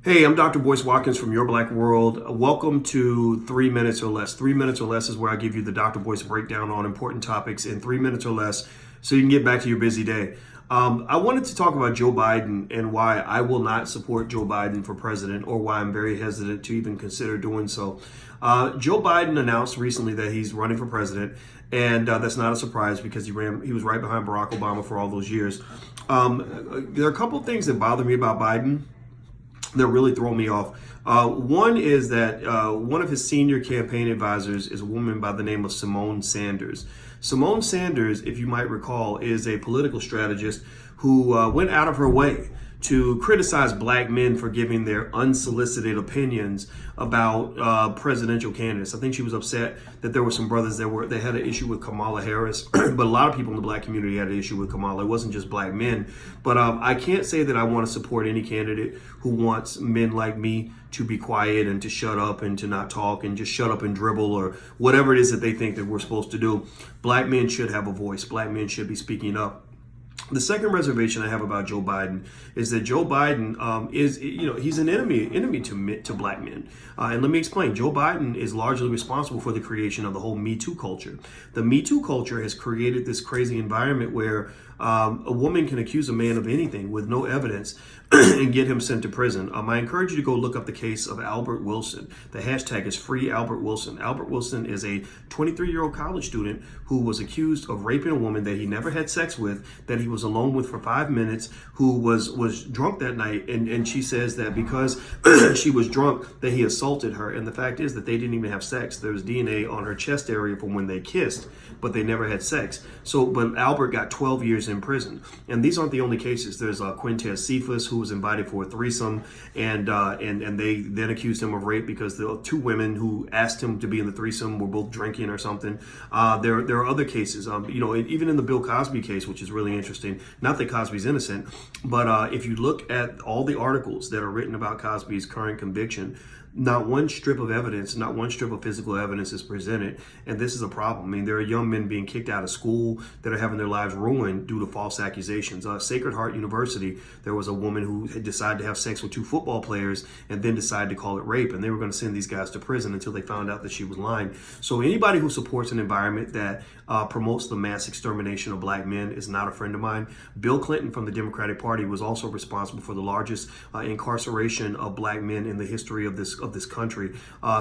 Hey, I'm Dr. Boyce Watkins from Your Black World. Welcome to 3 Minutes or Less. 3 Minutes or Less is where I give you the Dr. Boyce breakdown on important topics in 3 minutes or less so you can get back to your busy day. I wanted to talk about Joe Biden and why I will not support Joe Biden for president, or why I'm very hesitant to even consider doing so. Joe Biden announced recently that he's running for president, and that's not a surprise because he was right behind Barack Obama for all those years. There are a couple of things that bother me about Biden that really throw me off. One is that one of his senior campaign advisors is a woman by the name of Symone Sanders. Symone Sanders, if you might recall, is a political strategist who went out of her way to criticize black men for giving their unsolicited opinions about presidential candidates. I think she was upset that there were some brothers that had an issue with Kamala Harris, but a lot of people in the black community had an issue with Kamala. It wasn't just black men. But I can't say that I want to support any candidate who wants men like me to be quiet and to shut up and to not talk and just shut up and dribble or whatever it is that they think that we're supposed to do. Black men should have a voice. Black men should be speaking up. The second reservation I have about Joe Biden is that Joe Biden he's an enemy to black men. And let me explain. Joe Biden is largely responsible for the creation of the whole Me Too culture. The Me Too culture has created this crazy environment where a woman can accuse a man of anything with no evidence and get him sent to prison. I encourage you to go look up the case of Albert Wilson. The hashtag is Free Albert Wilson. Albert Wilson is a 23-year-old college student who was accused of raping a woman that he never had sex with, that he was alone with for 5 minutes, who was drunk that night. And she says that because she was drunk that he assaulted her. And the fact is that they didn't even have sex. There was DNA on her chest area from when they kissed, but they never had sex. But Albert got 12 years in prison. And these aren't the only cases. There's Quintez Cephas, who was invited for a threesome, and they then accused him of rape because the two women who asked him to be in the threesome were both drinking or something. There are other cases, even in the Bill Cosby case, which is really interesting. Not that Cosby's innocent, but if you look at all the articles that are written about Cosby's current conviction, not one strip of evidence, not one strip of physical evidence is presented. And this is a problem. I mean, there are young men being kicked out of school that are having their lives ruined due to false accusations. Sacred Heart University, there was a woman who had decided to have sex with two football players and then decided to call it rape. And they were going to send these guys to prison until they found out that she was lying. So anybody who supports an environment that promotes the mass extermination of black men is not a friend of mine. Bill Clinton from the Democratic Party was also responsible for the largest incarceration of black men in the history of this country.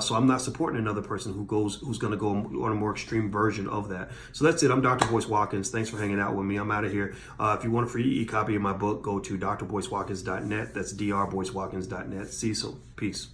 So I'm not supporting another person who's going to go on a more extreme version of that. So that's it. I'm Dr. Boyce Watkins. Thanks for hanging out with me. I'm out of here. If you want a free e-copy of my book, go to drboycewatkins.net. That's drboycewatkins.net. See you soon. Peace.